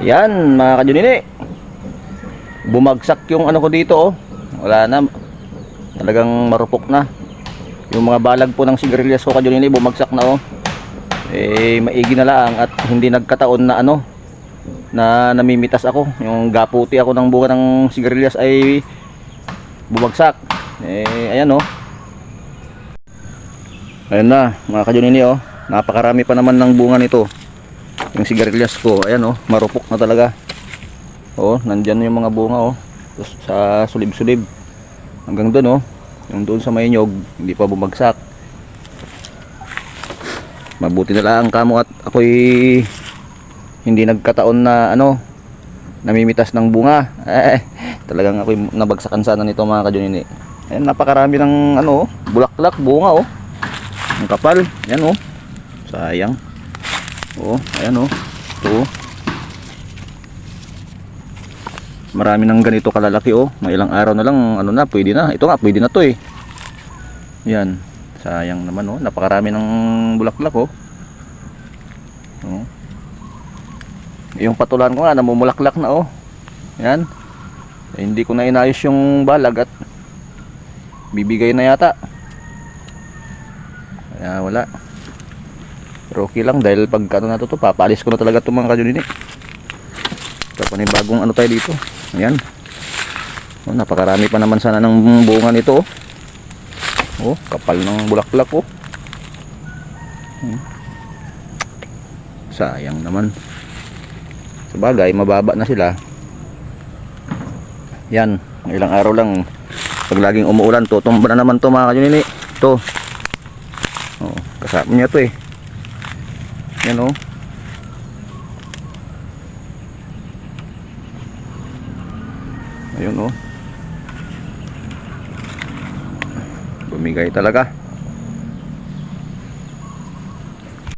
Yan mga kajunini, bumagsak yung ano ko dito oh. Wala na, talagang marupok na. Yung mga balag po ng sigarilyas ko kajunini bumagsak na oh. Maigi na lang at hindi nagkataon na ano, na namimitas ako. Yung gaputi ako ng bunga ng sigarilyas ay bumagsak. Ayan oh. Ayan na mga kajunini oh. Napakarami pa naman ng bunga nito. Yung sigarilyas ko, ayan oh, marupok na talaga. Oh, nandyan yung mga bunga oh. Sa sulib-sulib. Hanggang doon oh. Yung doon sa may nyog, hindi pa bumagsak. Mabuti na lang kamo at ako'y hindi nagkataon na ano, namimitas ng bunga. Talagang ako'y nabagsakan sana nito mga kajunini. Ayan, napakarami ng ano, bulaklak, bunga oh. Ang kapal, ayan oh. Sayang. Oh, ayan oh. Ito oh. Marami ng ganito kalalaki oh. May ilang araw na lang ano na, pwede na. Ito nga, pwede na to eh. Yan. Sayang naman oh. Napakarami ng bulaklak oh. Oh. Yung patulan ko nga namumulaklak na oh. Yan. Hindi ko na inayos yung balag at bibigay na yata. Kaya wala. Pero okay lang dahil pag ano na to, papalis ko na talaga itong mga kajunini. Panibagong ano tayo dito. Ayan. Oh, napakarami pa naman sana ng bunga nito. Oh, kapal ng bulaklak oh. Sayang naman. Sabagay, mababa na sila. Yan, ilang araw lang. Pag laging umuulan, tutumba na naman to mga kajunini. Ito. Oh, kasama niya to eh. Yan oh. Ayun oh. Bumigay talaga.